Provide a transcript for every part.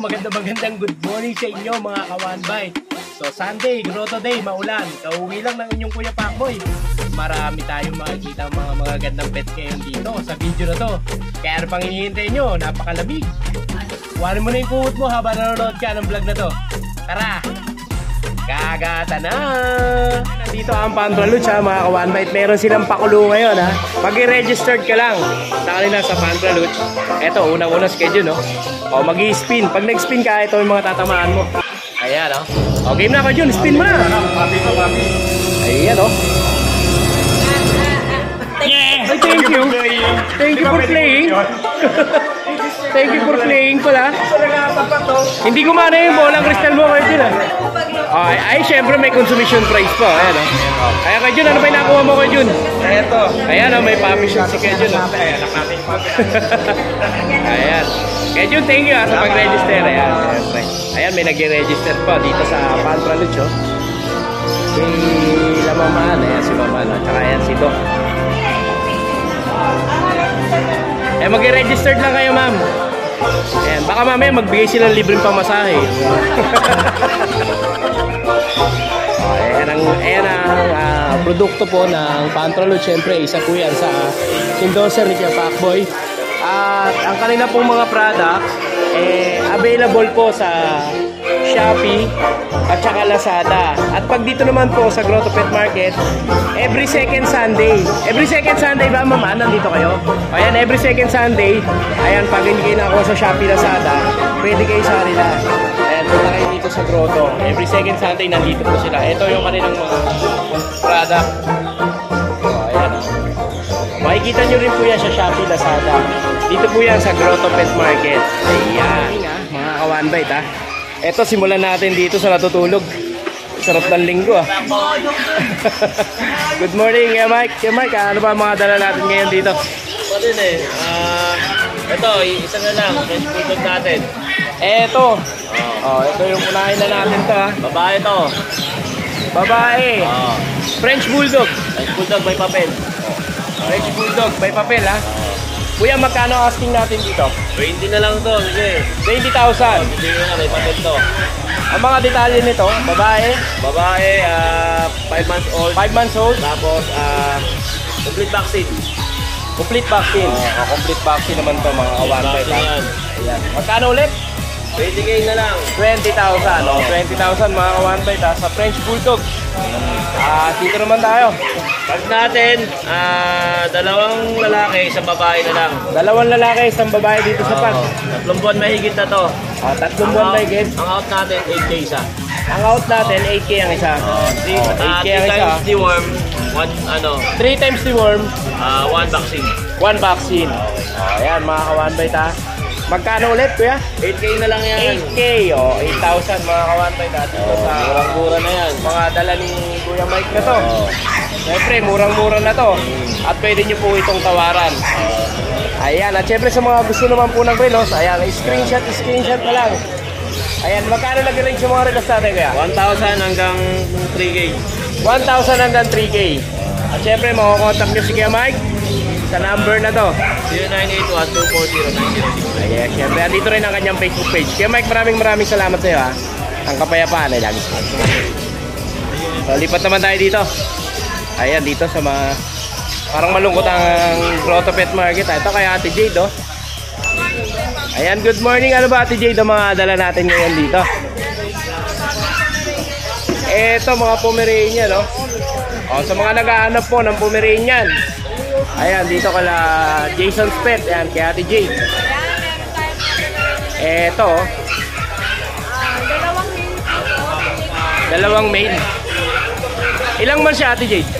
magandang good morning sa inyo mga ka-1Byte. So Sunday, Grotto Day, maulan. Kauwi lang ng inyong Kuya Pacboy. Marami tayong makikita mga gandang pets ngayon dito sa video na to. Kaya ano pang hinihintay nyo? Napakalamig. Kuhanin mo na yung kuhot mo habang nanonood ka ng vlog na to. Tara! Kagata na! Nandito ang Pantraluch ha mga ka-1Byte. Meron silang pakulo ngayon ha. Pag-registered ka lang sa kanila sa Pantraluch. Eto, unang-una schedule no. O, mag-i-spin. Pag nag-spin ka, ito yung mga tatamaan mo. Ayan, o. O, game na ka, Jun. Spin mo na. Ayan, o. Yeah! Ay, thank you. Thank you for playing. Thank you for playing pala. Hindi gumana yung bolang crystal mo kayo, Jun, ay, syempre may consumption price po. Ayan, o. Ayan, kay Jun, ano ba yung nakuha mo kay Jun? Ito. Ayan, o. May puppy shot si kay Jun, o. Ayan. Kaya Jun, thank you sa pag-register. Ayan, may nag-register pa dito sa Pantraluch. Si Lamaman, ayan si Maman. Tsaka ayan si Doc. Eh, mag-register lang kayo, ma'am. Ayan, baka mamaya magbigay silang libreng pamasahe. Ayan ang produkto po ng Pantraluch. Siyempre, isa po yan sa endorser ni Kuya Pacboy. At ang kanila pong mga products available po sa Shopee at saka Lazada. At pag dito naman po sa Grotto Pet Market, every second Sunday. Every second Sunday ba, mama? Nandito kayo? Ayan, every second Sunday. Ayan, pag hindi kayo nakakuha sa Shopee, Lazada, pwede kayo sa kanila. Ayan, punta kayo dito sa Grotto. Every second Sunday, nandito po sila. Ito yung kanilang mga product. Ayan, makikita nyo rin po yan sa Shopee, Lazada. Dito po yan sa Grotto Pet Market. Ayan, mga ka-1Byte ha. Ito, simulan natin dito sa natutulog. Sarap ng linggo ah. Good morning, Mike. Mike, ano ba mga dala natin ngayon dito? Ito din ito, isa na lang. French Bulldog natin. Ito. Ito yung unahin na natin to ha. Babae to. Babae. French Bulldog. French Bulldog may papel. French Bulldog may papel ha. Kuya, magkano asking natin dito? 20 na lang to. Sige. 20,000. Hindi na, may papel to. Ang mga detalye nito, babae. Babae, 5 months old. 5 months old. Tapos, complete vaccine. Complete vaccine. Complete vaccine naman to mga ka-1Byte. Ayan. Magkano ulit? 20K na lang. 20,000. 20,000 mga ka-1Byte sa French Bulldog. Dito naman tayo. Pag natin, dalawang lalaki, isang babae na lang. Dalawang lalaki, isang babae dito sa pag. 3 buwan mahigit na to. 3 buwan mahigit. Ang out natin, 8K isa. Ang out natin, 8K ang isa. 8K ang isa. 3 times deworm, 3 times deworm, 1 vaccine. 1 vaccine. Ayan mga ka-1Byte ha. Magkano ulit kuya? 8K na lang yan. 8K, 8,000 mga ka-1Byte dito sa murang-mura na yan. mga dala ni Kuya Mike na to. Siyempre, murang-mura na to. At pwede nyo po itong tawaran. Ayan, at siyempre sa mga gusto naman po ng relos, ayan, screenshot na lang. Ayan, magkano nag-range yung mga relos natin kaya? 1,000 hanggang 3K. 1,000 hanggang 3K. At siyempre, makakontakt nyo si Kuya Mike sa number na to. 0981-240-906. Ayan, siyempre, andito rin ang kanyang Facebook page. Kuya Mike, maraming salamat sa iyo ha. Ang kapayapaan ay lagi. So, lipat naman tayo dito. Ayan, dito sa mga parang malungkot ang Grotto Pet Market. Ito kay Ate Jade, oh. Ayan, good morning. Ano ba, Ate Jade, ang mga dala natin ngayon dito? Ito, mga Pomeranian, no? Sa mga naghahanap po ng Pomeranian. Ayan, dito kala Jason's Pet. Ayan, kay Ate Jade. Ito, dalawang maid. Ilang months siya, Ate Jade?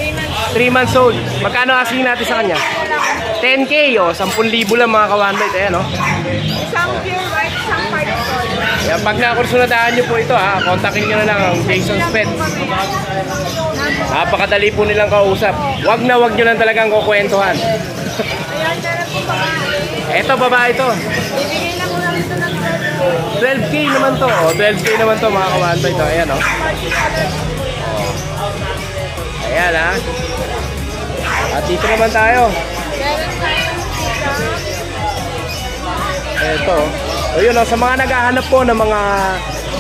3 months old. Magkano asking natin sa kanya? 10K, 10,000 lang mga ka-1Byte. Ayan, Isang pure white, isang white gold. Ayan, pag nakursunadahan nyo po ito, kontakin nyo na lang ang Jason's Pet. Napakadali po nilang kausap. Wag nyo lang talagang kukwentuhan. Ayan, meron po babae. Eto, babae ito. Bibigay lang ko lang ito ng 12K naman to. 12K naman to mga ka-1Byte. Ayan, Ayan ha. At dito naman tayo. Ito. O yun, sa mga naghahanap po ng mga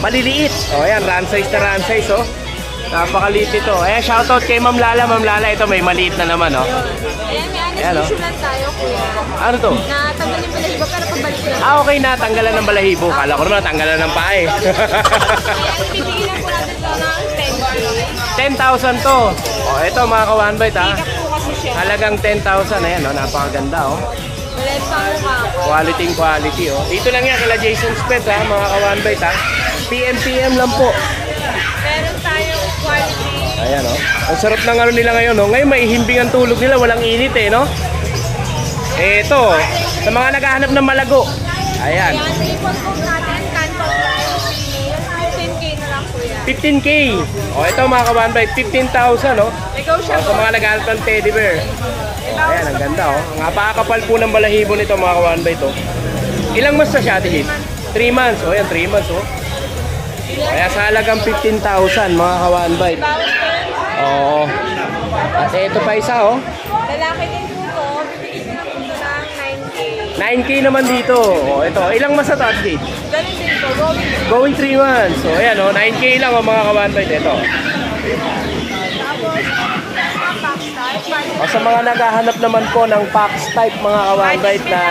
maliliit. O ayan, run size, oh. Napakaliit ito. Ayan, shoutout kay Ma'am Lala. Ma'am Lala, ito may maliit na naman, oh. Ayan, may Ayan, oh. anesthesia lang tayo, kuya. Ano to? Natanggalin mo na iba pero pabalik lang. Okay na, tanggalan ng balahibo. Kala ko naman natanggalan ng paa eh. Ayan, bibigyan po natin ito ng 10,000 to. O, ito mga ka-one bite ha. Pick up po kasi siya. Halagang 10,000. Ayan, oh, napakaganda oh. Malit pa mukha ko. Quality oh. Dito lang yan kila Jason Spet ha, mga ka-one bite ha. PM lang po. Meron tayong quality. Ayan oh. Ang sarap ng ano nila ngayon oh. Ngayon may himbing ang tulog nila, walang init eh no. Ito, sa mga naghahanap ng malago. Ayan. Ayan, ipon po natin. Canton Line, female. 15K na lang, kuya. 15K. O ito mga ka-one bite, 15,000 oh. Negotiable. Sa mga naghahanap ng teddy bear. Oh, ayan, ang ganda oh. Ang napakapal po ng balahibo nito mga ka-one bite oh. Ilang months na siya, Ate Jade? 3 months. O yan, 3 months oh. Kaya sa halagang 15,000 mga ka-one bite. Bawal po. Oo. At ito pa isa oh. Lalaki din po to. Bibigyan ko na po ito ng 9K. 9K naman dito. O ito, ilang months na to, Ate Jade? Ganun din po. Going. Going 3 months. So ayan oh, 9K lang oh mga ka-one bite. Ito. Tapos, mga pack type. O sa mga naghahanap naman po ng Fox type mga ka-one bite na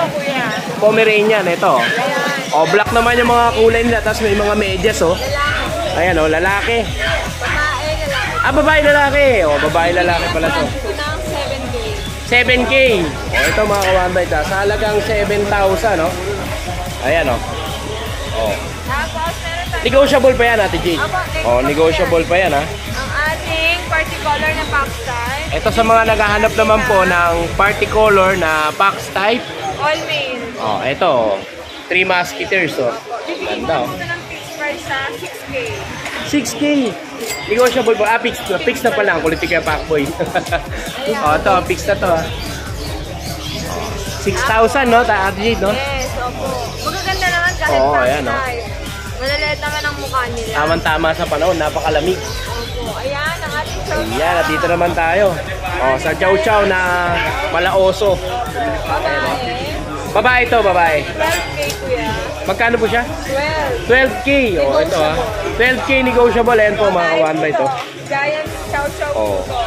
kuya. Pomeranian, ito. Ayan. O black naman yung mga kulay nila, tapos may mga medyas oh. Lalaki. Ayan oh, lalaki. Babae, lalaki. Ah, babae lalaki. O, babae lalaki pala to. Ito ng 7K. 7K. O, ito mga ka-one bite ha. Sa halagang 7,000 no. Ayan oh. O. Tapos, meron tayo. Negotiable pa yan, Ate Jade. Opo, O, negotiable pa yan ha. Ang ating party color na pack type. Ito sa mga naghahanap naman po ng party color na Fox type. All male. O, ito. 3 musketeers oh. Bibigyan ko Ganda na oh. po ito ng fixed price sa 6K. 6K. Negotiable po. Ah, fix na pala. Kulit kaya Pacboy. O, ito. Fix na to ha. 6,000 no, Ate Jade no? Yes, opo. Magaganda naman kahit Oo, pack ayan, oh. type. Malaliit naman ang mukha nila. Tama-tama sa panahon, napakalamig. Opo. Ayan, ang ating chow. Ayan, at dito naman tayo. O, sa Chow Chow na malaoso. Babae. Babae ito, babae. 12K, kuya. Magkano po siya? 12. 12K. O, ito ha. 12K negotiable. Ayan po, mga kawan ba ito? Giant chow chow Oo. po.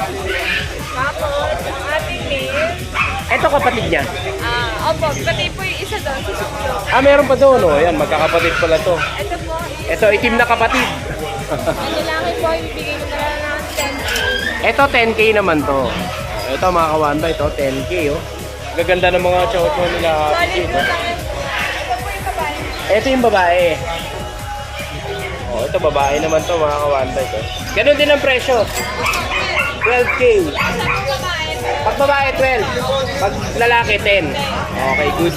Tapos, ang ating male. Ito kapatid niya. Opo, pati po yung isa doon, si Suklo. Ah, meron pa doon. O, ayan, magkakapatid pala to. Ito po, Ito, itim na kapatid. ang lalaki po, ibigay ko na lang ng 10K. Ito, 10K naman to. Ito, mga kawan ba ito? 10K, oh. Gaganda ng mga Chow Chow nila. Solid blue lang yun. Ito po yung babae. Ito yung babae. Oh, ito babae naman to mga kawan ba ito. Ganun din ang presyo. 12K. Sa mga babae, Pag babae 12, pag lalaki 10. Okay, good.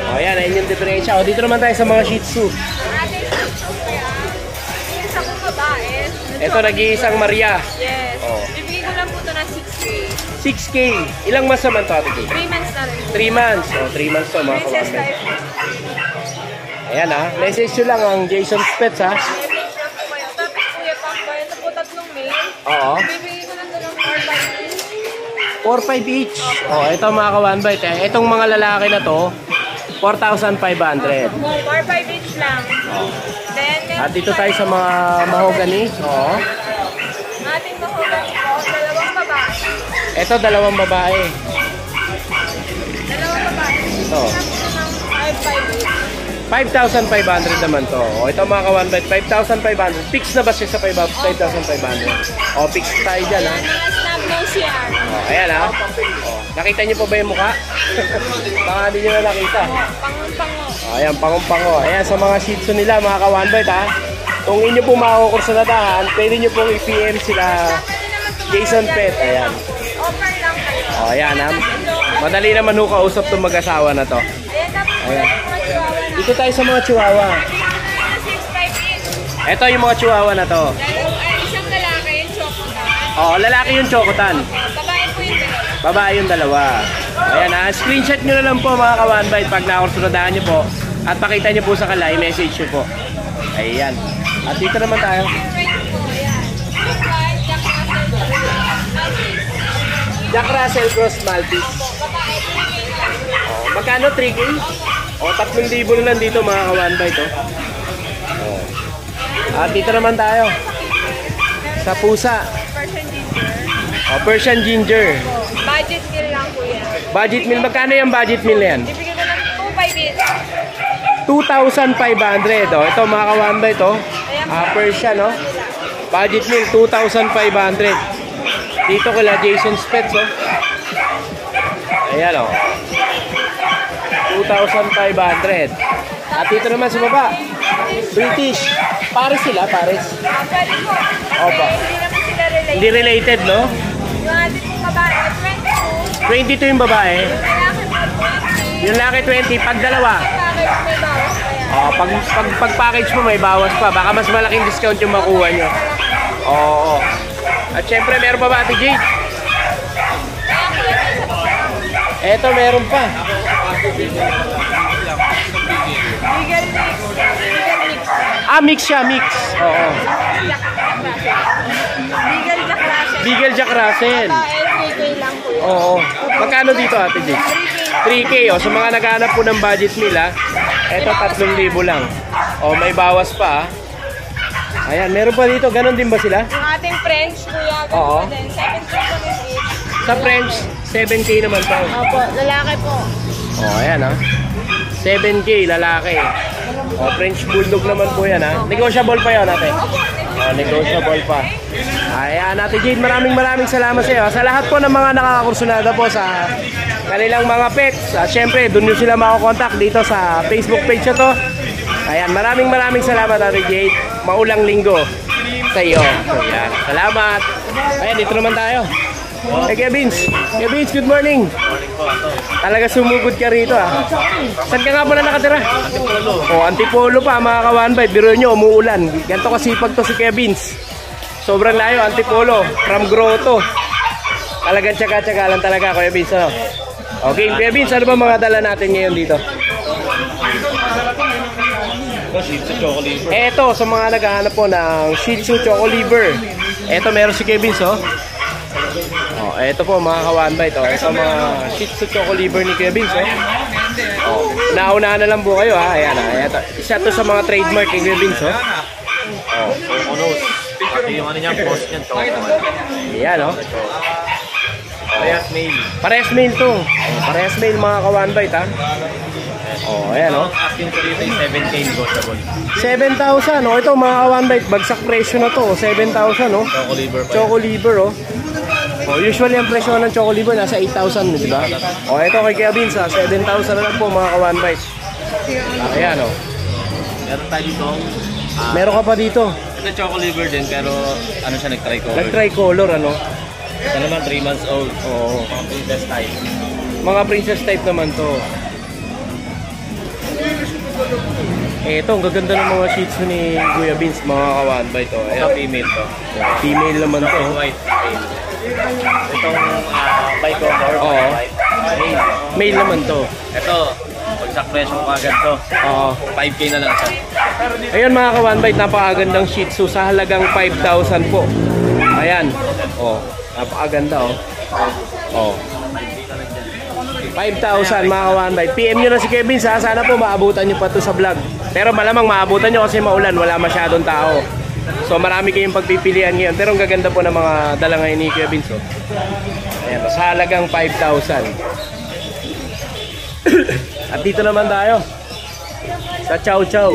O yan, ayun yung diferensya. O dito naman tayo sa mga Shih Tzu. ang ating Suklo kaya, yung isa kong babae. Ito nag-iisang Maria. Yes. Oh. Ibigay ko lang po ito ng 6K. 6K. Ilang months naman to, Ate Jade? 3 months na rin. 3 months. O, 3 months to mga Princess kawan. type. Ayan ha. Message nyo lang ang Jason Pets ha. Message lang po kayo. Tapos kuya Pacboy, ito po 3 male. Oo. Bibigay ko lang ito ng 4-5 4-5 each. O, ito mga kawan bite. Itong mga lalaki na to, 4,500. 4-5 each lang. Then, At dito tayo sa mga mahogany. Oo. ating mahogany po, dalawang babae. Ito, dalawang babae. Dalawang babae. Ito. Tapos ng 5-5 each. 5,500 naman to. O, ito mga kawan bite, 5,500. Fix na ba siya sa 5,500? O, fix tayo dyan ha. Mga snub nose yan. O, ayan ha. O, nakita niyo po ba yung mukha? Baka hindi niyo na nakita. Pango-pango. O, ayan, pangong-pango. Ayan, sa mga Shih Tzu nila, mga kawan bite ha. Kung inyo po makukur sa natahan, pwede niyo pong i-PM sila Pwede naman tumawag Jason yan. Pet. Ayan. Offer lang kayo. O, ayan ha. Madali naman ho kausap itong mag-asawa na to. Ayan, tapos Ayan. yung mga chihuahua na. Dito tayo sa mga chihuahua. Bibigay ko na ng 6-5 each. Ito yung mga chihuahua na to. Isang lalaki yung chocolate. O, lalaki yung chocotan. Babae po yung dalawa. Babae yung dalawa. Ayan ha, screenshot nyo na lang po mga ka-one bite pag nakursunadahan nyo po. At pakita nyo po sa kala, i-message nyo po. Ayan. At dito naman tayo. Right po, ayan. Right, Jack Russell Cross Maltese. babae po yung Oh, magkano? 3K? O, 3,000 na lang dito mga ka-one bite, oh. Oh. At dito naman tayo. Sa pusa. Persian ginger. O, Persian ginger. Budget meal lang po yan. Budget meal. Magkano yung budget meal na yan? Ibigay ko ng 2,500 din. 2,500. Oh. Ito mga ka-one bite, oh. Persian, oh. Budget meal, 2,500. Dito kila Jason's Pets, oh. Ayan, oh. 2,500. At dito naman sa baba, British. Pares sila, pares. Pwede po. Kasi Opo. hindi naman sila related. Hindi related, no? Yung ating pong babae, 22. 22 yung babae. Lalaki po, 20. Yung laki 20, pag dalawa. Bakit may bawas pa yan? Oh, pag package mo may bawas pa. Baka mas malaking discount yung makuha nyo. Oo. At syempre, meron pa ba, Ate Jade? Eto, meron pa. Legal mix. Legal mix. Ah, mix siya, mix. Oo. Legal Jack Russell. Beagle Jack Russell. Ito, 3K lang po yun. Oo. Magkano dito, Ate Jade? 3K, oh. Sa mga naghahanap po ng budget meal, ha? Eto, 3,000 lang. Oh, may bawas pa, ha? Ayan, meron pa dito. Ganon din ba sila? Yung ating French, kuya, Oo. ganun din. 7K po rin each. Sa French, 7K naman pa. Opo, lalaki po. Oh, ayan, ha? 7K, lalaki. Oh, French Bulldog naman po yan, ha? Negotiable pa yan, ate. Opo, Oh, negotiable pa. Ayan, Ate Jade, maraming salamat sa iyo. Sa lahat po ng mga nakakakursunada po sa kanilang mga pets. At syempre, doon nyo sila makakontakt dito sa Facebook page na to. Ayan, maraming salamat, Ate Jade. Maulang linggo sa iyo. Ayan, salamat. Ayan, dito naman tayo. Hey, Kevins. Kevins, good morning. Talaga sumugod ka rito, ah. Saan ka nga pala nakatira? Antipolo. Oh, Antipolo pa, mga ka-one bite. Biro nyo, umuulan. Ganito kasipag to si Kevins. Sobrang layo, Antipolo. From Grotto. Talagang tsaga-tsaga lang talaga, Kuya Vince. Ano? Okay, Kuya Vince, ano ba mga dala natin ngayon dito? Ito, Shih Tzu Choco Liver. Eto, sa mga naghahanap po ng Shih Tzu Choco Liver. Eto, meron si Kevins, oh. Oh, eto po mga ka-one bite, oh. Eto mga Shih Tzu Choco Liver ni Kevins, oh. Oh, naunahan na lang po kayo, ha. Ayan, ha. Eto, isa to sa mga trademark ni Kevins, oh. Oh, Choco Nose. Pati yung ano niya, post niyan, Choco. ayan, oh. Parehas male. Parehas mail to. Oh, parehas mail mga ka-one bite, ha. Oh, ayan, oh. Ang asking ko dito yung 7K negotiable. 7,000, oh. Ito mga ka-one bite, bagsak presyo na to, 7,000, oh. Choco Liver pa. Choco liver, oh. Oh, usually ang presyo ng choco liver nasa 8,000, di ba? Oh, ito kay Kevin sa 7,000 na lang po mga ka-one bite. Ayan, oh. Meron tayo dito. Meron ka pa dito. Ito Choco Liver din, pero ano siya, nag-tricolor. Nag-tricolor, ano? Ito naman, 3 months old. Oo. Mga princess type. Mga princess type naman to. Ito, ang gaganda ng mga Shih Tzu ni Kuya Vince, mga ka-one bite, oh. Ito Ayan. female to. Female naman to. Ito white. Itong bicolor. Oo. White. Male. Male naman to. Ito, pagsak presyo ko agad to. Oo. 5K na lang siya. Ayun mga ka-one bite, napakagandang Shih Tzu sa halagang 5,000 po. Ayan. Oh, napakaganda, oh. Oh. 5,000 mga ka-one bite. PM nyo na si Kevin, ha? Sana po maabutan nyo pa to sa vlog. Pero malamang maabutan nyo kasi maulan, wala masyadong tao. So marami kayong pagpipilian ngayon. Pero ang gaganda po ng mga dala ngayon ni Kevin. So, ayan, sa halagang 5,000. At dito naman tayo sa Chow Chow.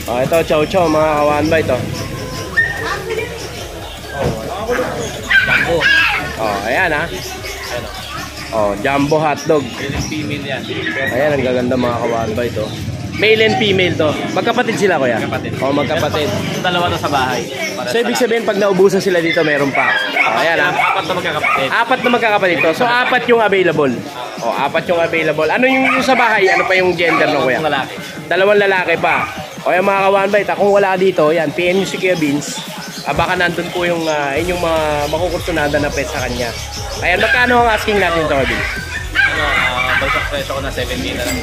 Oh, ito Chow Chow mga ka-one bite, oh. Jumbo. Oh, ayan, ha. Oh, jumbo hotdog. Male and female yan. Ayan, ang gaganda mga ka-one bite, oh. Male and female to. Magkapatid sila, kuya? Magkapatid. Oh, magkapatid. Yung dalawa na sa bahay. So, ibig sabihin, pag naubusan sila dito, meron pa. Oh, ayan, ha. Apat na magkakapatid. Apat na magkakapatid to. So, apat yung available. Oh, apat yung available. Ano yung sa bahay? Ano pa yung gender no, kuya? Dalawang lalaki. Dalawang lalaki pa. O, yung mga ka-one bite, kung wala dito, yan, PM nyo si Kuya Vince. Baka nandun po yung inyong mga makukursunada na pet sa kanya. Ayan, magkano ang asking natin to, Kuya Vince? Ano, bagsak presyo ko na 7K na lang.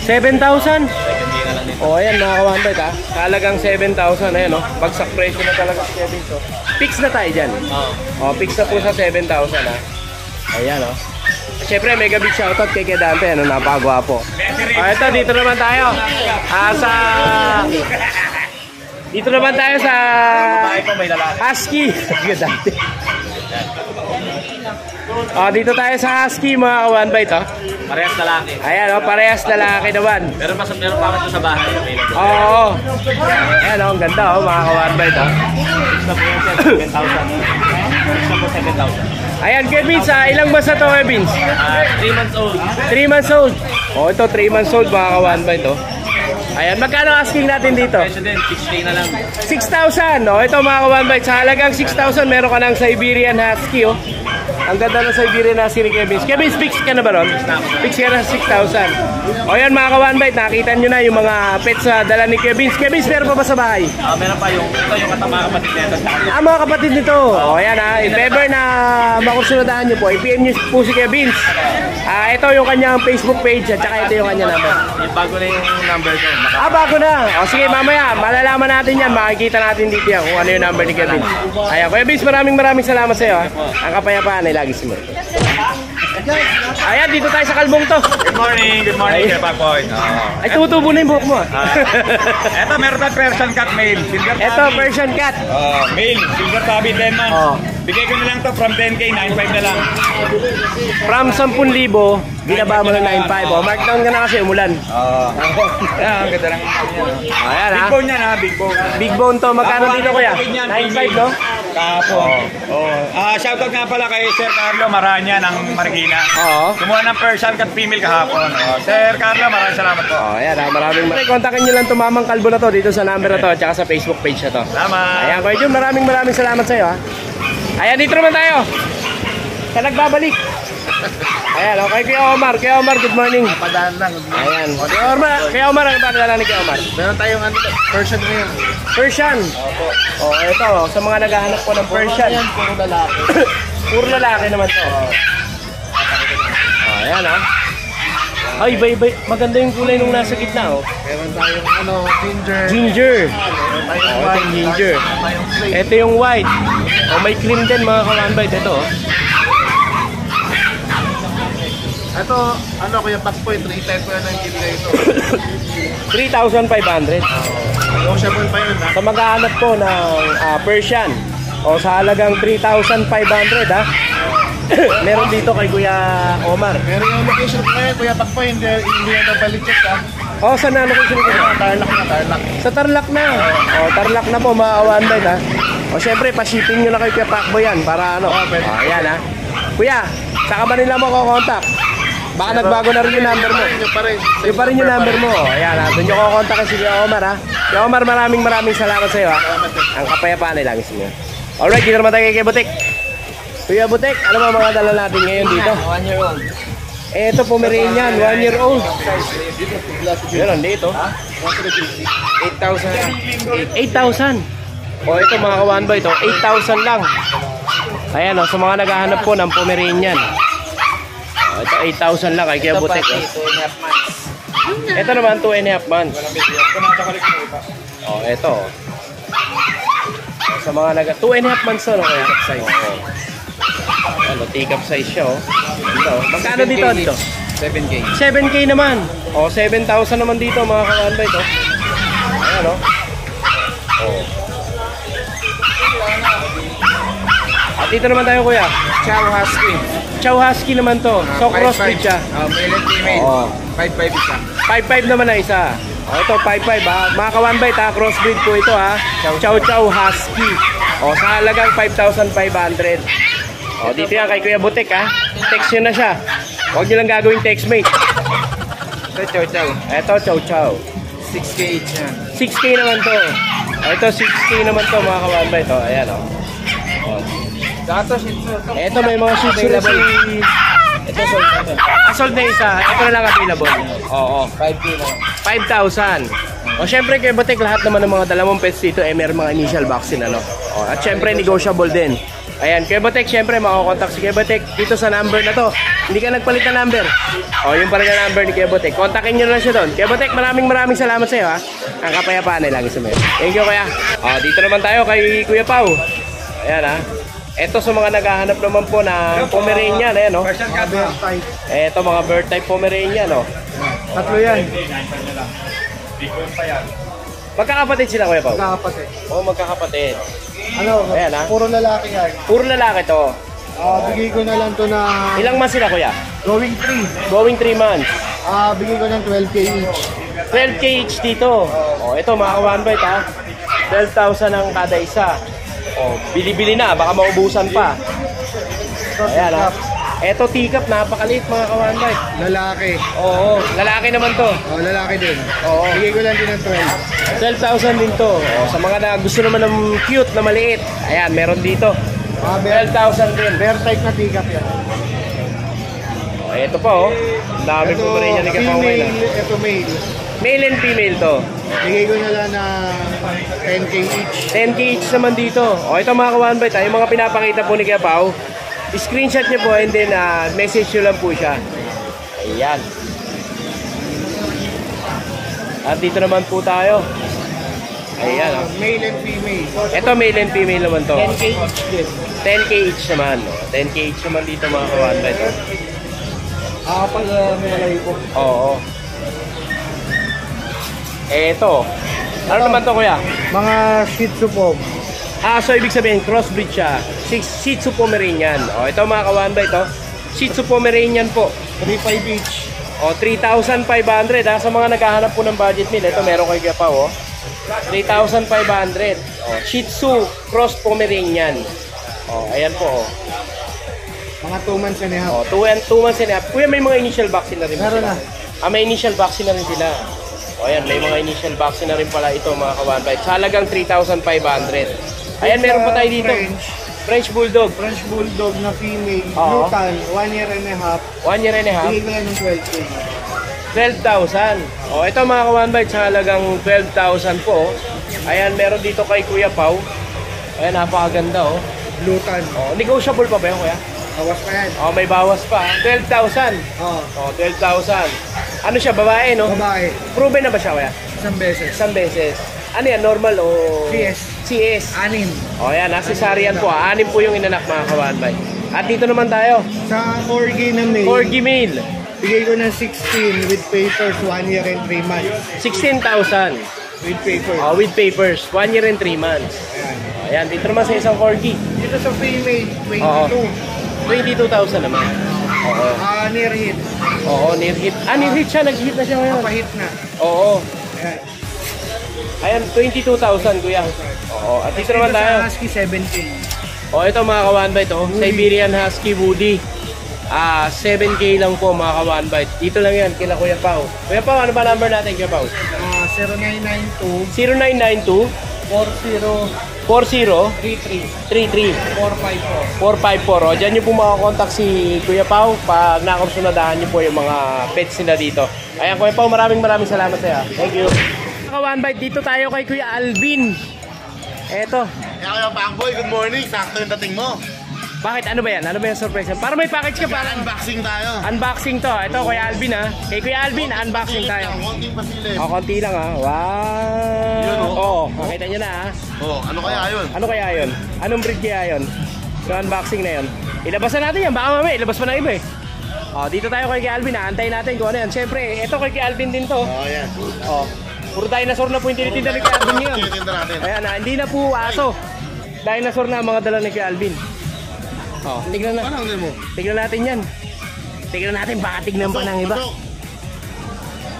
7,000? 7K na lang dito. O, ayan mga ka-one bite, ha. Halagang 7,000, ayan, no. Bagsak presyo na talaga si Kuya Vince, oh. Fix na tayo dyan. Oo. O, fix na po sa 7,000, ha. Ayan, oh. Siyempre, mega big shoutout kay Kuya Dante, ano, napakagwapo. Ito, dito naman tayo. Dito naman tayo sa Husky. Kuya Dante. Dito tayo sa Husky, mga ka-one bite, oh. Parehas lalaki. Ayan, oh, parehas lalaki naman. Meron pa ito sa bahay. Oo. Ayan, oh, ang ganda, oh, mga ka-one bite, oh. 7,000. 7,000. Ayan, Kevin, sa ilang months na to, Kevin? 3 months old. 3 months old. Oh, ito 3 months old, mga ka-one bite, oh. Ayan, magkano asking natin dito? Presyo din, 6K na lang. 6,000. Oh, ito mga ka-one bite, sa halagang 6,000, meron ka ng Siberian Husky, oh. Ang ganda ng Siberian Husky ni Kevin. Kevin, fix ka na ba ron? Fix ka na 6,000. O yan mga ka-one bite, nakita nyo na yung mga pets na dala ni Kevin. Kevin, meron pa ba sa bahay? Meron pa yung katama kapatid nito. Mga kapatid nito. O yan ha, if ever na makursunadahan nyo po, i-PM nyo po si Kevin. Ito yung kanyang Facebook page at saka ito yung kanyang number. Bago na yung number ko. Bago na. O sige, mamaya, malalaman natin yan. Makikita natin dito yan kung ano yung number ni Kevin. Ayan, Kuya Vince, maraming salamat sa iyo. Ang kapayapaan ay lagi sumunod. Ayan, dito tayo sa kalbong to. Good morning, Kuya Papoy. Ay, tutubo na yung buhok mo. Ito, meron tayong Persian cat male. Silver Ito, Persian cat. male, silver tabby, 10 months. Oh. Bigay ko na lang to from 10K, 9.5 na lang. From 10,000, binaba mo ng 9.5. Oh, mark down ka na kasi umulan. Ayan, ang ganda lang. Ayan ha. Big bone yan ha, big bone. Big bone to. Magkano dito kuya? 9.5 no? Kahapon. Shoutout nga pala kay Sir Carlo Maranya ng Marikina. Oo. Kumuha ng Persian cat female kahapon. Sir Carlo, maraming salamat po. Oh, ayan ha. Maraming kontakin nyo lang tumamang kalbo na to dito sa number na to at saka sa Facebook page na to. Salamat. Ayan, Kuya Jun, maraming salamat sa iyo ha. Ayan, dito naman tayo. Sa nagbabalik. Ayan, okay, Kuya Omar. Kuya Omar, good morning. Padaan lang. Ayan. Kuya Omar, ano ba nalala ni Kuya Omar? Meron tayong Persian ngayon. Persian. Opo. Oh, ito, sa mga naghahanap po ng Persian. Puro lalaki. Puro lalaki naman to. Ayan ha. Ay, bay. Maganda yung kulay nung nasa gitna, oh. Meron tayong ginger. Ginger. Meron tayong Oh, ito yung ginger. Meron tayong flake. Ito yung white. Oh, may cream din mga ka-one bite. Ito, oh. Ito, Kuya Pakpoy, 310 ko yan ang giveaway ito. 3,500. Negotiable pa yun ha. Sa maghahanap po ng Persian. O sa halagang 3,500 ha. Meron dito kay Kuya Omar. Meron yung location ko ngayon, Kuya Pakpoy, hindi yan nabaliktad ha. O, saan na location ko? Tarlac. Sa Tarlac na. O, Tarlac na po mga one bite ha. O, syempre, pa-shipping nyo na kay Kuya Pakboy yan para ano. Ayan ha. Kuya, saan ka ba nila mo kukontak? Baka nagbago na rin yung number mo. Yung pa rin yung number mo. Ayan ha. Doon nyo kukontak si Kuya Omar ha. Kuya Omar, maraming salamat sa iyo ha. Ang kapayapaan ay lagi sa inyo. Alright, dito naman tayo kay Butik. Kuya Butik, ano ba mga dala natin ngayon dito? 1 year old. Ito, Pomeranian, 1 year old. Meron dito. 8,000. 8,000. O ito mga ka-one boy, ito 8,000 lang. Ayan o, sa mga naghahanap po ng Pomeranian. O, ito 8,000 lang kay Kuya Butik. Ito naman 2.5 months. O, ito. Sa mga nag 2.5 months na, no, kaya size. Ano, take-up size siya, oh. Dito. Magkano dito? 7K. 7K naman. O, 7,000 naman dito, mga ka-one bite, oh. Ayan, oh. Oh. At dito naman tayo, kuya. Chow Husky. Chow Husky naman to. So, crossbreed siya. Male and female. Oo. 5'5 isa. 5'5 naman na isa. O, ito, 5'5 ha. Mga ka-one bite ha. Crossbreed po ito ha. Chow Husky. O, sa halagang 5,500. O, dito yan kay Kuya Butik ha. Text nyo na siya. Huwag nyo lang gagawing textmate. Ito, chow. Ito, Chow. 6K each yan. 6K naman to. O, ito, 6K naman to mga ka-one bite. O, ayan o. Dato, Shih Tzu. Ito, may mga Shih Tzu na si... Ito, sold na to. Sold na isa. Ito na lang available. Oo. 5K na. 5,000. O syempre kay Butik, lahat naman ng mga dalamong pets dito may mga initial vaccine ano. O, at syempre negotiable din. Ayan, kay Butik, syempre makakontakt si Kuya Butik dito sa number na to. Hindi ka nagpalit na number. O, yung pala na number ni Kuya Butik. Kontakin nyo na siya doon. Kuya Butik, maraming salamat sa iyo ha. Ang kapayapaan ay lagi sa mga. Thank you, Kuya. O, dito naman tayo kay Kuya Pau. Ayan ha. Ito sa mga naghahanap naman po ng Pomeranian, ayan, no? Persian cat bear type. Ito mga bird type Pomeranian, no? Tatlo yan. Magkakapatid sila, Kuya Pao? Magkakapatid. Oo, magkakapatid. Ano, Ayan, ha? puro lalaki yan. Puro lalaki to. Bigay ko na lang to na Ilang months sila, Kuya? going 3. Going 3 months. Bigay ko ng 12K each. 12K each dito. Oh, ito mga ka-one bite, ha? 12,000 ang kada isa. Oh, bili-bili na, baka maubusan pa. Ayan, ha? Ito teacup, napakaliit mga ka-one bite. Lalaki. Oo, lalaki naman to. Lalaki din. Oo. Bigay ko lang din ng 12,000 din to. Oh, sa mga na gusto naman ng cute na maliit. Ayan, meron dito. 12. 12,000 din. Bear type na teacup yan. Oh, ito pa, oh. Ang dami po ba rin yan nagkakaway na. Ito male. Male and female to. Bigay ko na lang na 10K each. 10K each naman dito. O ito mga ka-one bite, yung mga pinapakita po ni Kuya Pao, screenshot niyo po and then message nyo lang po siya. Ayan. At dito naman po tayo. Ayan. Male and female. Ito male and female naman to. 10K each din. 10K each naman. 10K each naman dito mga ka-one bite. Pag malay ko. Oo. Ito. Ano naman to, Kuya? Mga Shih Tzu po. So ibig sabihin, crossbreed siya. Shih Tzu Pomeranian. O, ito mga ka-one bite, oh. Shih Tzu Pomeranian po. 3.5 each. O, 3,500, ha. Sa mga naghahanap po ng budget meal, ito meron kay Kuya Pao, oh. 3,500. O, Shih Tzu Cross Pomeranian. O, ayan po, oh. Mga 2 months and a half. O, 2 months and a half. Kuya, may mga initial vaccine na rin ba Meron sila? na. May initial vaccine na rin sila. O, ayan, may mga initial vaccine na rin pala ito, mga ka-one bite. Sa halagang 3,500. Ayan, meron pa tayo dito. French Bulldog. French Bulldog na female. Oo. Brutal. 1 year and a half. 1 year and a half. Bigay ko lang ng 12K. 12,000. O, ito mga ka-one bite, sa halagang 12,000 po. Ayan, meron dito kay Kuya Pao. Ayan, napakaganda, oh. Blutan. O, negotiable pa ba yun, Kuya? Awas pa yan. O, may bawas pa. 12,000. Oo. O, 12,000. Ano siya, babae, no? Babae. Proven na ba siya, Kuya? Isang beses. Isang beses. Ano yan, normal o? CS. CS. 6. O, yan, cesarean po. 6 po yung inanak, mga ka-one bite. At dito naman tayo. Sa Corgi na male. Corgi male. Bigay ko ng 16 with papers 1 year and 3 months. 16,000. With papers. O, with papers. 1 year and 3 months. Ayan. O, yan, dito naman sa isang Corgi. Dito sa female, 22. Oo. 22,000 naman. Oo. Near hit. Oo, near hit. Near hit siya. Nag-hit na siya ngayon. Papahit na. Oo. Ayan. Ayan, 22,000, Kuya. Oo. At dito naman Sa tayo. Husky 17. O, ito mga ka-one bite, oh. Siberian Husky Woody. 7K lang po mga ka-one bite. Dito lang yan, kila Kuya Pao. Kuya Pao, ano ba number natin, Kuya Pao? 0992 0992 40 40 33 33 454. 454. O, dyan nyo po makakontakt si Kuya Pao pag nakasunadahan nyo po yung mga pets nila dito. Ayan, Kuya Pao, maraming salamat sa iyo. Thank you. Mga ka-one bite, dito tayo kay Kuya Alvin. Eto. Kaya Pangboy, good morning. Sakto yung dating mo. Bakit? Ano ba yan? Ano ba yung surprise? Para may package ka para. Unboxing tayo. Unboxing to. Ito, Kuya Alvin, ha. Kay Kuya Alvin, unboxing tayo. Konting pasilip. O, konti lang, ha. Wow. Yun, oh. Oo, makita nyo na, ha. Oh, ano kaya yun? Ano kaya yun? Anong breed kaya yun? Yung unboxing na yun. Ilabas na natin yan. Baka mamaya, ilabas pa na iba, eh. O, dito tayo kay Kuya Alvin, ha. Antayin natin kung ano yan. Siyempre, ito kay Kuya Alvin din to. Oh, yan. O, puro dinosaur na po yung tinitinda ni Kuya Alvin ngayon. Tinitinda natin. Ayan, ha. Hindi na po aso. Dinosaur na ang mga dala ni Kuya Alvin. O, tignan na. Ano ang mo? Tignan natin yan. Tignan natin, baka tignan pa ng iba.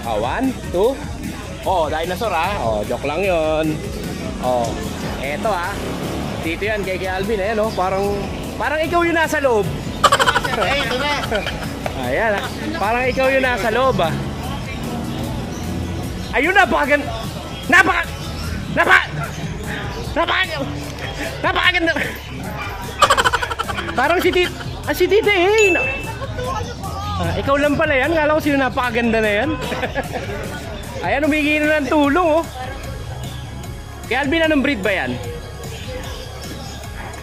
1, 2. Oh, dinosaur, ha. Oh, joke lang yun. Oh, eto, ha. Dito yan kay Alvin, ayan, oh. Parang ikaw yung nasa loob. Eh, ito na. Ayan, ha. Parang ikaw yung nasa loob, ha. Ayun, napakaganda. Parang si Tita, eh. Ikaw lang pala yan. Ngala ko sino napakaganda na yan. Ayan, humingi na ng tulong, oh. Kay Alvin, anong breed ba yan?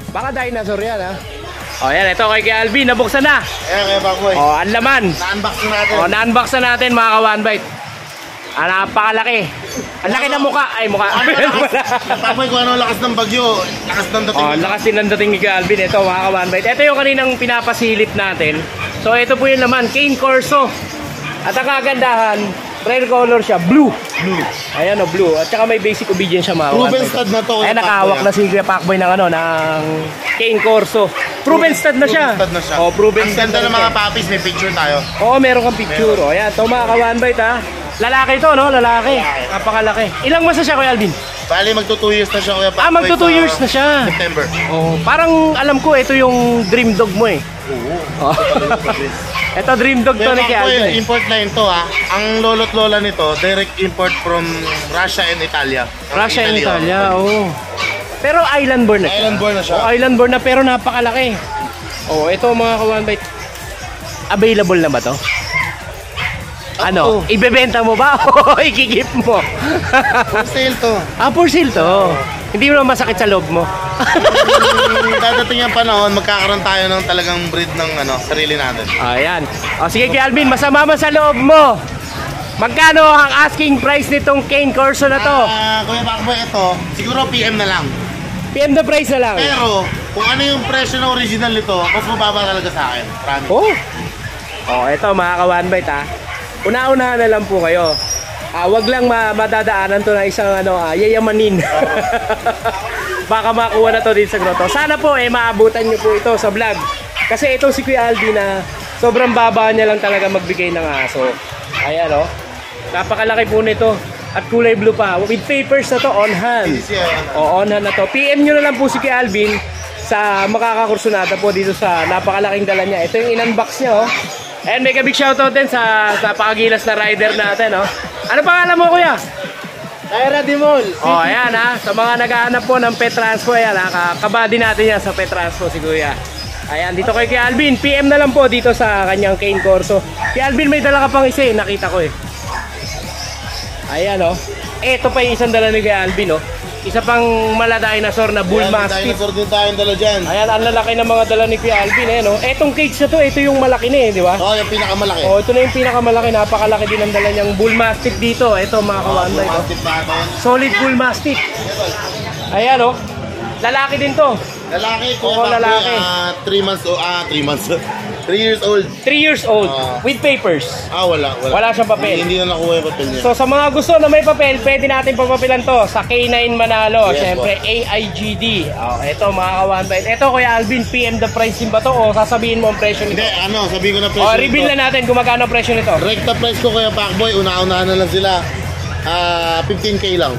Baka dinosaur yan, ha? O, yan. Ito kay Alvin. Nabuksan na. Ayan, kaya Pangboy. O, ang laman. Na-unboxing natin. O, na-unbox na natin, mga ka-one bite. Napakalaki. Ang laki ng mukha. Ay, mukha. Pacboy, kung ano lakas ng bagyo, lakas ng dating. Oh, lakas din ang dating ni Kuya Alvin. Ito, mga ka-one bite. Ito yung kaninang pinapasilip natin. So, ito po yung laman. Cane Corso. At ang kagandahan, rare color siya. Blue. Ayan o, blue. At saka may basic obedience siya, mga Proven stud na to. Ayan, nakahawak na si Kuya Pacboy ng ano, ng Cane Corso. Proven stud na siya. Proven stud na siya. Oh, proven Ang stud ganda na ng siya. mga puppies, may picture tayo. Oo, meron kang picture. O, ayan. Ito, mga ka-one bite, ha. Lalaki to, no? Lalaki. Napakalaki. Ilang months na siya, Kuya Alvin? Bali, magto 2 years na siya, Kuya Pacboy. Magto 2 years na siya. September. Oh, parang alam ko, ito yung dream dog mo, eh. Oo. Ito, dream dog to Kuya ni Kuya Pacboy, Alvin, eh. import line to, ha. Ang lolo't lola nito, direct import from Russia and Italia. Russia and Italy, Italia, oo. Pero island born na siya. Island born na siya. Oh, island born na pero napakalaki. Oh, ito mga ka-one bite. Available na ba to? Ano? Ibebenta mo ba o ikikip mo? For sale to. For sale to. Hindi mo naman masakit sa loob mo. Dadating ang panahon, magkakaroon tayo ng talagang breed ng sarili natin. Ayan. O sige Kuya Alvin, masama man sa loob mo. Magkano ang asking price nitong Cane Corso na to? Kuya Pacboy, ito, siguro PM na lang. PM the price na lang. Pero, kung ano yung presyo ng original nito, mas mababa talaga sa akin. Promise. Oh, ito mga ka-one bite, ha. Una-una na lang po kayo. Wag lang madadaanan to na isang yayamanin. Baka makuha na to dito sa grotto. Sana po maabutan nyo po ito sa vlog. Kasi ito si Kuya Alvin na sobrang baba niya lang talaga magbigay ng aso. Ayan o. Napakalaki po nito. At kulay blue pa. With papers na to on hand. On hand na to. PM nyo na lang po si Kuya Alvin sa makakakursunada po dito sa napakalaking dala niya. Ito yung in-unbox niya, oh. And may big shoutout din sa napakagilas na rider natin, oh. Ano pangalan mo, Kuya? Tyra Dimol. Oh, ayan, ha. Sa mga naghahanap po ng pet transpo, ayan, ha. Kabady natin yan sa pet transpo si Kuya. Ayan, dito kay Kuya Alvin. PM na lang po dito sa kanyang Cane Corso. Kuya Alvin, may dala ka pang isa, nakita ko, eh. Ayan, oh. Ito pa yung isang dala ni Kuya Alvin, oh. Isa pang mala dinosaur na bull mastiff. Dinosaur din tayong dala dyan. Ayan, ang lalaki ng mga dala ni Kuya Alvin, eh, no? Etong cage na to, ito yung malaki na, eh, di ba? Oo, yung pinakamalaki. Oh, ito na yung pinakamalaki, napakalaki din ang dala niyang bull mastiff dito. Ito mga kawan na ito. Mastiff natin. Solid bull mastiff. Ayan, oh. Lalaki din to. Lalaki, Oo, Kuya lalaki. Pacboy, 3 months, 3 months. 3 years old. 3 years old. Ah. With papers. Wala. Wala siyang papel. Hindi na nakuha yung papel niya. So sa mga gusto na may papel, pwede natin papapilan to sa K9 Manalo. Yes, Siyempre, AIGD. Oh, ito mga kawan bite. Ito Kuya Alvin, PM the price din ba to o sasabihin mo ang presyo nito? Hindi, sabihin ko na presyo Oh, reveal na natin kung magkano ang presyo nito. Rekta price ko, Kuya Pacboy, una-unahan na lang sila. 15K lang.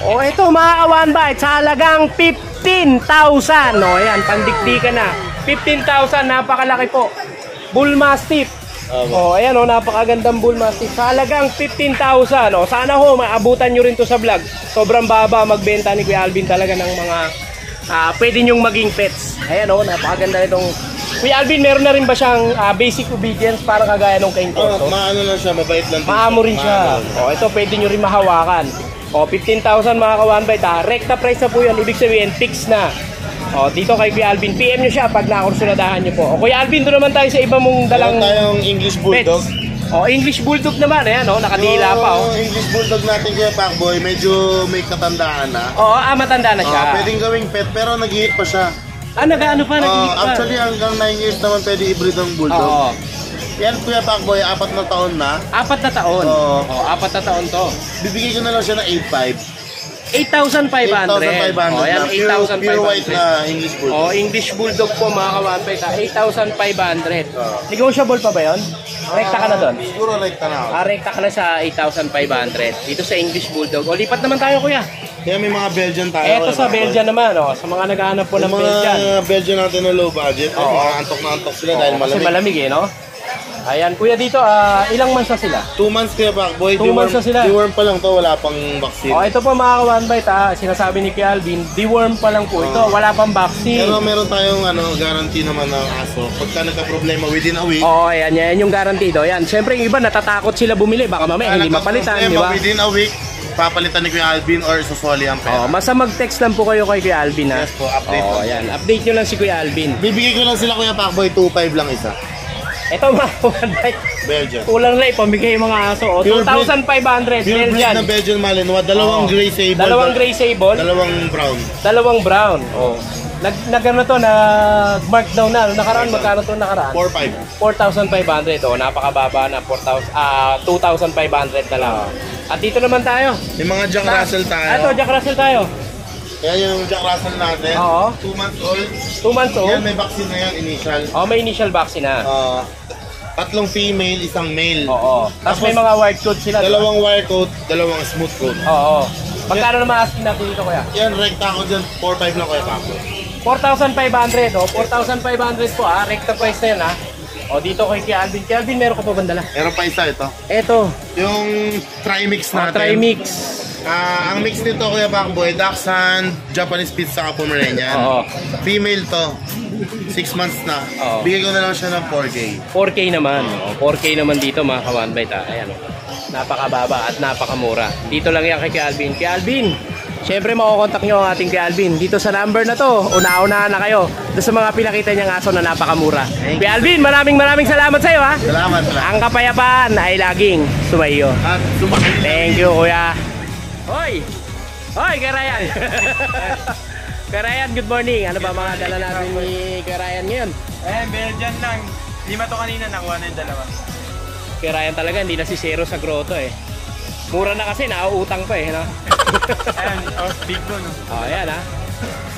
Oh, ito mga kawan bite, sa halagang 15,000. Oh, ayan, pandikdikan na. 15,000, napakalaki po. Bull Mastiff. Oh, ayan oh, napakagandang Bull Mastiff. Sa halagang 15,000. Oh, sana ho maabutan nyo rin to sa vlog. Sobrang baba magbenta ni Kuya Alvin talaga ng mga pwede nyong maging pets. Ayan oh, napakaganda itong Kuya Alvin, meron na rin ba siyang basic obedience para kagaya ng Cane Corso? Maano lang siya, mabait lang. Maamo rin siya. Oh, ito pwede nyo rin mahawakan. Oh, 15,000 mga kawan bite, ha. Rekta price na po yan. Ibig sabihin, fix na. Oh, dito kay Kuya Alvin, PM nyo siya pag nakursunadahan nyo po. O Kuya Alvin, doon naman tayo sa iba mong dalang Meron tayong English Bulldog. pets. Oh, English Bulldog naman, ayan, oh, nakadila pa, oh. Yung English Bulldog natin, Kuya Pacboy, medyo may katandaan na. Oo, matanda na siya. Pwedeng gawing pet, pero nag-hit pa siya. Nag-ano pa, nag-iit pa. Actually, hanggang 9 years naman pwede i-breed ang Bulldog. Oo. Yan, Kuya Pacboy, 4 na taon na. 4 na taon. Oo. Oh, 4 na taon to. Bibigay ko na lang siya ng 8.5. 8,500. 8,500 Oh, yan, na. Pure white 8,500. na English Bulldog. Oh, English Bulldog po mga kawanpay, 8,500. Oo. Negotiable pa ba yun? Rekta ka na doon? Siguro like tanaw. Rekta ka na sa 8,500. Dito sa English Bulldog. O, lipat naman tayo, Kuya. Kaya may mga Belgian tayo. Eto Kuya sa Pacboy. Belgian naman, oh. Sa mga naghahanap po ng Yung Belgian. mga Belgian natin na low budget, Oo. mga antok na antok sila dahil Kasi malamig. malamig eh, no? Ayan, Kuya, dito, ilang months na sila? 2 months, Kuya Pacboy. 2 months na sila. Deworm pa lang to, wala pang vaccine. O, ito po mga ka-one bite, sinasabi ni Kuya Alvin, deworm pa lang po ito, wala pang vaccine. Pero meron tayong guarantee naman ng aso. Pagka nagka-problema within a week, Oo, ayan, yan yung garantido. Ayan, syempre yung iba natatakot sila bumili, baka mamaya hindi mapalitan, di ba? Within a week, papalitan ni Kuya Alvin or susoli ang Oh, pera. masa mag-text lang po kayo kay Kuya Alvin, ha? Yes po, update Oh, po. ayan, update nyo lang si Kuya Alvin. Bibigay ko lang sila, Kuya Pacboy, 2.5 lang isa. Ito mga kawanbay. Belgian. Kulang na ipamigay yung mga aso. O, Pure breed. 2,500. Pure breed Belgian. na Belgian Malinois. Dalawang gray sable. Dalawang gray sable. Dalawang brown. Dalawang brown. Oh. Nag-ano to, nag-markdown na. Nakaraan, magkano to nakaraan? 4.5. 4,500. Oh, napakababa na. 2,500 na lang. At dito naman tayo. Yung mga Jack Russell tayo. Ito, Jack Russell tayo. Kaya yung Jack Russell natin. Oo. 2 months old. 2 months old. Yan, may vaccine na yan, initial. Oh, may initial vaccine na. Tatlong female, isang male. Oo. Tapos may mga white coat sila. Dalawang wire coat, dalawang smooth coat. Oo. Magkano naman asking natin dito, kuya? Yan, rekta ko dyan. 4.5 lang kaya Paco. 4,500. Oh, 4,500 po ah. Recta price na yan ah. O, dito kay Alvin. Kay Alvin, meron ka pa bandala? Meron pa isa ito. Eto. Yung trimix natin. Trimix. Ang mix nito, Kuya Pacboy, Dachshund, Japanese Spitz, saka Pomeranian. Oo. Female to. 6 months na. Oo. Bigay ko na lang siya ng 4K. 4K naman. O, 4K naman dito mga ka-1bite ah. Ayan o. Napakababa at napakamura. Dito lang yan kay Alvin. Kay Alvin, syempre makukontak nyo ang ating kay Alvin. Dito sa number na to, una-unahan na kayo. Doon sa mga pinakita niyang aso na napakamura. Kay Alvin, maraming salamat sa iyo ha. Salamat. Ang kapayapaan ay laging sumayo. At sumakay. Thank you, kuya. Hoy! Hoy, Kuya Ryan! Kuya Ryan, good morning. Ano ba mga dala natin ni Kuya Ryan ngayon? Belgian lang. 5 to kanina, nakuha na yung 2. Kuya Ryan talaga, hindi na si Zero sa grotto eh. Mura na kasi, nauutang pa eh. No? Ayan, big bone. Oh, ayan ha.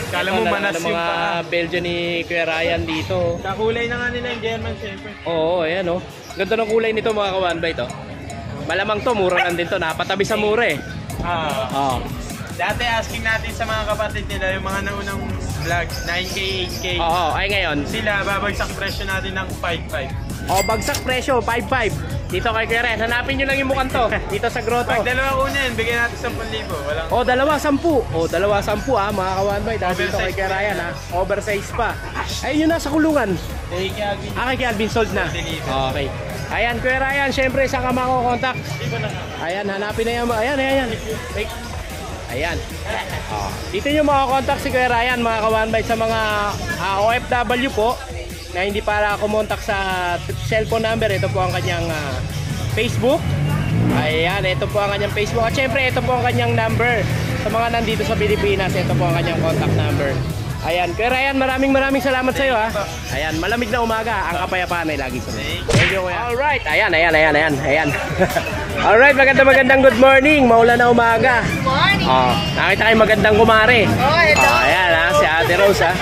Kala mo manas Ano yung mga Belgian ni Kuya Ryan dito. Kakulay na nga nila yung German Shepherd. Oo, ayan oh. Ganda ng kulay nito mga ka-1bite oh. Malamang to, mura lang din to. Napatabi sa mura eh. Oh. Dati asking natin sa mga kapatid nila, yung mga naunang vlog, 9K, 8K. Oo, ay ngayon. Sila, babagsak presyo natin ng 5.5. Oh, bagsak presyo, 5.5. Dito kay Kuya Ryan. Hanapin nyo lang yung mukhang to. Dito sa grotto. Pag dalawa una yun, bigyan natin 10,000. Walang... Oh, 2,10. Oh, 2,10 ah, mga ka-1bite. Dito kay Kuya Ryan ah. Oversize pa. Ay, yun nasa kulungan. Kay Alvin. Kay Alvin sold na. Okay. Ayan, Kuya Ryan, syempre, saan ka makukontak? Ayan, hanapin na yan. Ayan. Ayan. Oh. Dito nyo makakontak si Kuya Ryan, mga ka-1bite, sa mga OFW po na hindi para kumontak sa cellphone number. Ito po ang kanyang Facebook. Ayan, ito po ang kanyang Facebook. At syempre, ito po ang kanyang number. Sa mga nandito sa Pilipinas, ito po ang kanyang contact number. Ayan, Kuya Ryan, maraming salamat sa iyo ha. Ayan, malamig na umaga, ang kapayapaan ay lagi sa iyo. Thank you, Kuya. Alright, ayan. Alright, magandang good morning. Maulan na umaga. Morning! Nakita kayo magandang kumare. Ito. Ayan ha, si Ate Rose ha.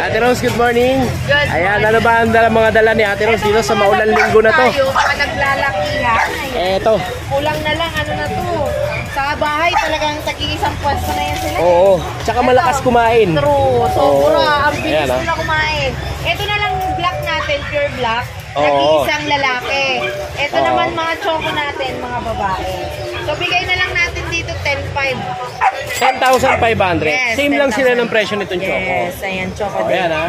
Ate Rose, good morning. Good Ayan, ano ba ang mga dala ni Ate Rose dito sa maulan linggo na to? Tayo, baka naglalakihan. Eto. Kulang na lang, ano na to. Sa bahay talagang tag-iisang pwesto na yan sila. Oo, tsaka malakas kumain. True, sobra. Oo. Ang bilis Ayan, nila kumain. Ito na lang black natin, pure black. Oo. Nag-iisang lalaki. Ito Oo. naman mga choco natin, mga babae. So bigay na lang natin dito 10,500. 10,500. Yes, Same lang 10,000. sila ng presyo nitong choco. Yes, ayan, choco Oh, din. ayan ha.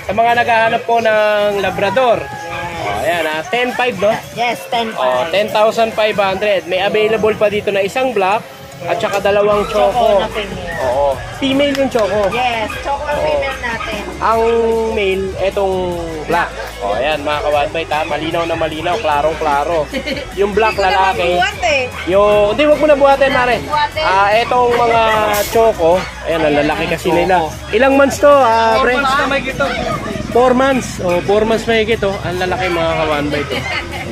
Sa mga naghahanap po ng Labrador. Oh, ayan ha. 10,500 no? Yes, 10,500. Oh, 10,500. May available pa dito na isang black at saka dalawang Choco choco. na female. Oo. Female yung choco. Yes, choco ang female natin. Ang male, etong black. Oh, ayan mga ka-1bite ha. Malinaw na malinaw. Klarong-klaro. Yung black Hindi ko naman lalaki. buhat eh. Hindi, wag mo na buhatin, Mare. Buhatin. Etong mga choco. Ayan, ang lalaki kasi nila. Ilang months to, pre? 4 months. Oh, 4 months may higit, oh. Ang lalaki mga ka-1bite.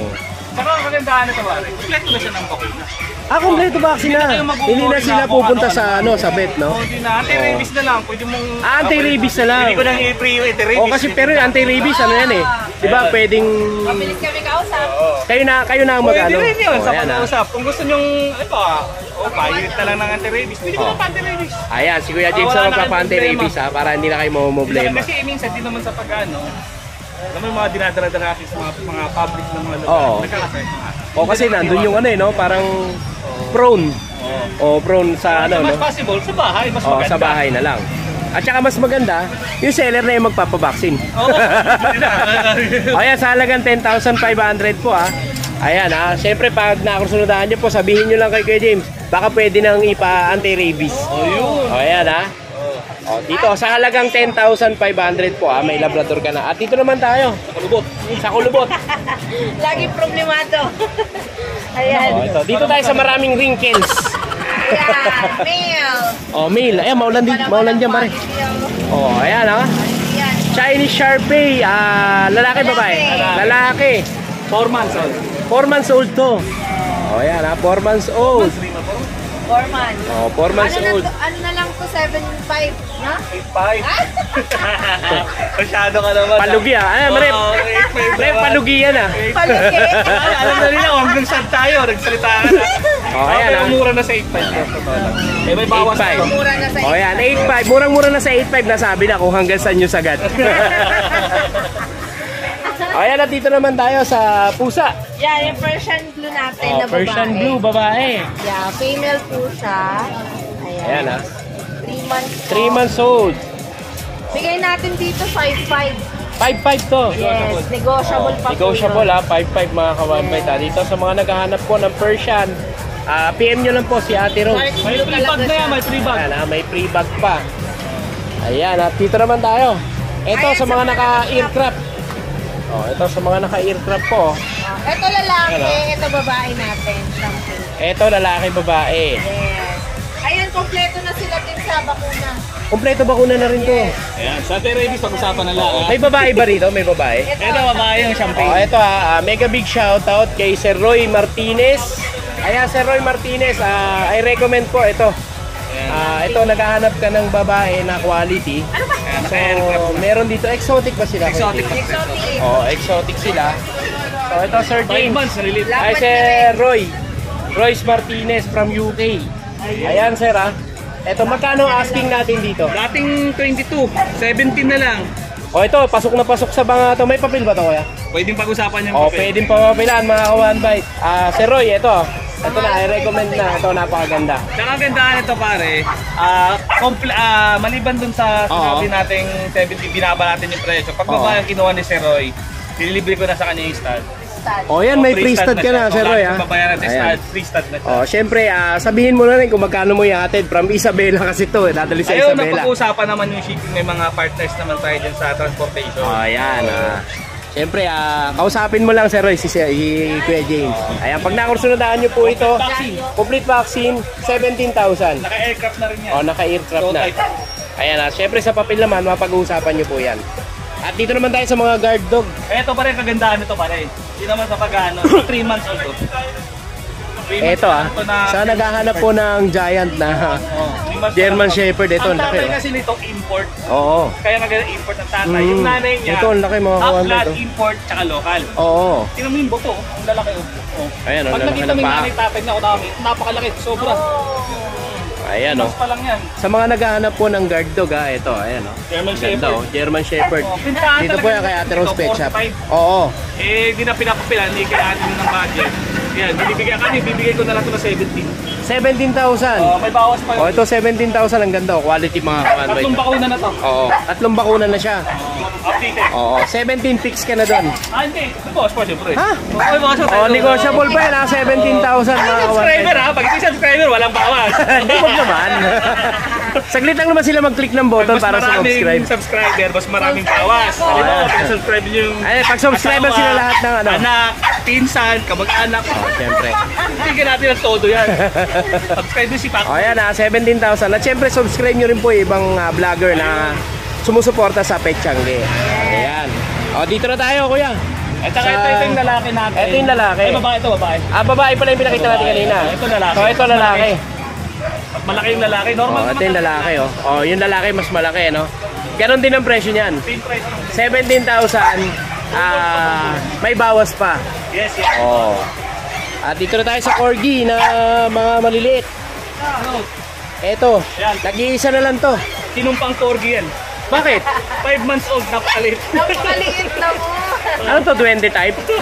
Oh. Saka magandaan ito pare. Kompleto na siya ng bakuna. Kompleto vaccine na. Hindi na sila pupunta sa sa vet, no? Hindi na. Anti-rabies na lang. Pwede mong... Anti-rabies na lang. Hindi ko nang i-free yung anti-rabies. Oh, kasi pero yung anti-rabies, ano yan eh. Diba, pwedeng... Mabilis kami kausap. Kayo na ang mag-ano. Pwede rin yun sa Oh, ayan, pag-uusap. Kung gusto nyong, pilot na lang ng anti-rabies. Pwede ko na pa-anti-rabies. Ayan, si Kuya James Wala na na magpapa-anti-rabies ha, para hindi na kayo mamumblema. Kasi minsan din naman sa pag-ano, alam mo yung mga dinadala-dala natin sa mga public ng mga lugar. Oo. Nagkakasaya na. O kasi nandun yung ano eh, no? Parang prone. O prone sa ano, Mas no? possible, sa bahay, mas O, maganda. sa bahay na lang. At saka mas maganda, yung seller na yung magpapabaksin. Oo. O yan, sa halagang 10,500 po ha. Ayan ha, syempre pag nakasunodaan nyo po, sabihin nyo lang kay Kuya James, baka pwede nang ipa-anti-rabies. Oh, yun. O ayan ha. Oh, dito sa halagang 10,500 po may Labrador ka na. At dito naman tayo. Sa Kulubot. Lagi problemado. Ayan. Oh, ito. Dito tayo sa maraming wrinkles. Ayan. Male. Oh, male. Ayan, maulan dyan pare. Oh, ayan ha. Ayan. Chinese Sharpei. Lalaki babae? Lalaki. 4 months old. 4 months old to. Oh, ayan ha. 4 months old. 4 months. Oh, 4 months old. Ano na lang to, 7.5, na? 8.5. Masyado ka naman. Palugi Ayan, Mare, palugi yan Palugi. Alam na nila, hanggang saan tayo. Nagsalita ka na. Oh, ayan Pero ha. mura na sa 8.5. May bawas 8.5. Mura na sa Oh, ayan. 8.5. Murang-mura na sa 8.5. Nasabi na kung hanggang saan nyo sagad. Oh, ayan. At dito naman tayo sa pusa. Yan, yung Persian blue natin Oh, na babae. Persian blue, babae. Yeah, female po siya. Ayan. Ayan ha. 3 months. 3 months old. Bigay natin dito 5.5. 5.5 to. Yes, negotiable pa po Negotiable yun. 5.5 mga ka-1bite Dito sa mga naghahanap po ng Persian, PM nyo lang po si Ate Rose. May free bag na yan, may free bag. Ayan, may free bag pa. Ayan, at dito naman tayo. Ito Ayan, sa mga naka-earcraft. Oh, ito sa mga naka-earcraft po. Ito lalaki, Ano? ito babae natin. Something. Ito lalaki, babae. Yes. Ayun, kompleto na sila din sa bakuna. Kompleto bakuna na rin to. Ayan, sa rabies, pag-usapan na lang. May babae ba rito? May babae? Ito, babae yung champagne. Oh, ito mega big shoutout kay Sir Roy Martinez. Ayan, Sir Roy Martinez, I recommend po ito. Ito, naghahanap ka ng babae na quality. So, meron dito, exotic ba sila? Exotic. Exotic. Oh, exotic sila. So, ito Sir 5 James. months, release. Ay, Sir Roy. Royce Martinez from UK. Ayan, Sir Ito, magkano asking natin dito? Dating 22, 17 na lang. Oh, ito, pasok na pasok sa mga to. May papel ba to, kuya? Pwedeng pag-usapan yung Oh, papel. pwedeng papapilan mga ka-one bite. Sir Roy, ito. Ito na, I-recommend na. Ito, napakaganda. Tsaka ang gandaan ito pare, maliban dun sa sinabi nating 70, binaba natin yung presyo. Pag babae ang kinuha ni Sir Roy, nililibre ko na sa kanya yung stud. Oh, yan, may free stud ka na, Sir Roy, ha? Babayaran natin Ayan. stud, free stud na siya. Oh, syempre, sabihin mo na rin kung magkano mo ihatid from Isabela kasi to, dadali sa Ayun, Isabela. napag-uusapan naman yung shipping. May mga partners naman tayo dyan sa transportation. Oh, ayan. Siyempre, kausapin mo lang, Sir Roy, si Kuya James. Ayan, pag nakursunodaan nyo po ito, complete vaccine, 17,000. Naka-aircraft na rin yan. Oh, naka-aircraft na. Prototype. Ayan, siyempre sa papel naman, mapag-uusapan nyo po yan. At dito naman tayo sa mga guard dog. Ito pa rin, kagandahan nito pa rin. Hindi naman sa pag-ano, 3 months old to. 3 months Ito old to na... sa naghahanap po ng giant na 3 months German old. Shepherd, ito Ang ang laki. tatay kasi nito import. Oo. Kaya import ng tatay. Yung nanay niya, Ito ang laki mga kawan half-blood, ito. import, tsaka local. Oo. Tingnan mo yung buto, ang lalaki. Oh. Ayan, ang Pag lalaki nakita ng mo yung paa. nanay tatay na namin, napakalaki, sobra. Ayan, oh. Mas pa lang yan. Sa mga naghahanap po ng guard dog, ito, ayan, oh. German Ganda, Shepherd. oh. German Shepherd. Oh, pintahan Dito po talaga yan kay Ate Rose dito, Pet Shop. 45. Oo. Di na pinapapilan, hindi kaya atin ng budget. Yan, bibigay ko na lang ito na 17. 17,000. May bawas pa Oh, yun. ito 17,000 ang ganda, oh. Quality mga kawan. Tatlong bakuna na to. Oo. 3 bakuna na siya. Updated. Oo. 17 picks ka na doon. Hindi. Boss pa siyempre. Ha? Okay, boss. Oh, negotiable pa yan, 17,000 mga kawan. Subscriber ha. Pag ito subscriber, walang bawas. Hindi, wag naman. Saglit lang naman sila mag-click ng button para sa subscribe. Subscriber, mas maraming bawas. Halimbawa, pag subscribe niyo yung Ay, pag subscriber asawa, sila lahat ng ano. anak, pinsan, kamag-anak. Oh, syempre. Bigyan natin ang todo yan. Subscribe din si Pac. O yan 17,000. At syempre subscribe nyo rin po yung ibang vlogger na sumusuporta sa Petchangi. Ayan. O dito na tayo kuya. Ito yung lalaki natin. Ito yung lalaki. Ay, babae ito, babae. Babae pala yung pinakita natin kanina. Ito lalaki. So ito lalaki. At malaki yung lalaki. Normal O ito yung lalaki oh. O yung lalaki mas malaki no. Ganon din ang presyo niyan. Same price. 17,000. May bawas pa. Yes, yes. Oh. At dito na tayo sa corgi na mga maliliit. Eto, nag-iisa na lang to. Sinumpang corgi yan. Bakit? 5 months old, napakalit. Napakaliit na mo. Ano to, 20 type? Cute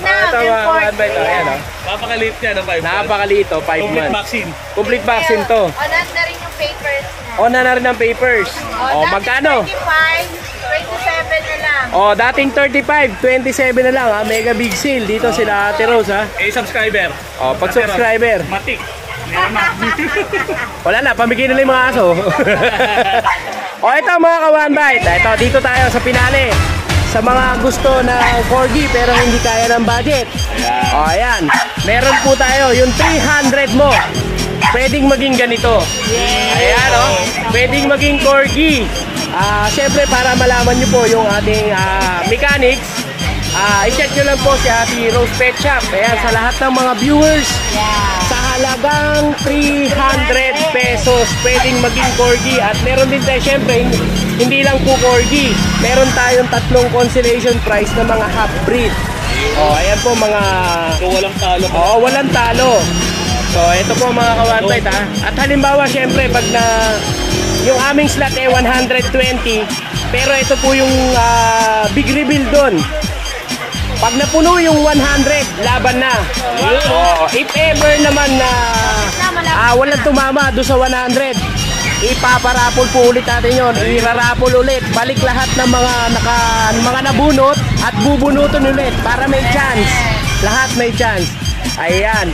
na, Ito mga import. one-bite. Ayan o. Napakaliit yan ng 5 months. Napakaliit to, 5 Complete months. vaccine. Complete vaccine to. Onan na rin yung papers niya. O na rin ang papers. O dating magkano? 35, 27 na lang. O dating 35, 27 na lang ha. Mega big sale. Dito sila Ate Rose ha. Subscriber. O pag subscriber. Matik. Wala na, pamigay nila yung mga aso. O ito mga ka-One Bite, ito dito tayo sa Pinale. Sa mga gusto ng corgi pero hindi kaya ng budget. O ayan, meron po tayo yung 300 mo. Pwedeng maging ganito. Ayan o, pwedeng maging corgi. Siyempre para malaman nyo po yung ating mechanics, i-check nyo lang po si Ate Rose Pet Shop. Ayan, sa lahat ng mga viewers, sa halagang 300 pesos pwedeng maging corgi. At meron din tayo siyempre, hindi lang po corgi, meron tayong 3 consolation prize na mga half breed. Ayan po mga... So walang talo. Walang talo. So ito po mga ka-One Bite ha. At halimbawa siyempre pag na yung aming slot 120, pero ito po yung big reveal doon. Pag napuno yung 100, laban na. If ever naman na walang tumama doon sa 100, ipaparapol po ulit natin yon. Irarapol ulit. Balik lahat ng mga nabunot at bubunutin ulit para may chance. Lahat may chance. Ayan.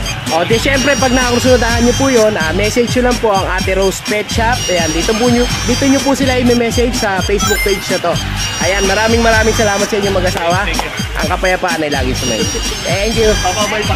Di syempre pag nakakusunadahan nyo po yun, message nyo lang po ang Ate Rose Pet Shop. Ayan, dito nyo po sila i-message sa Facebook page na to. Ayan, maraming salamat sa inyo mag-asawa. Ang kapayapaan ay lagi sumayin. Thank you. Bababay pa.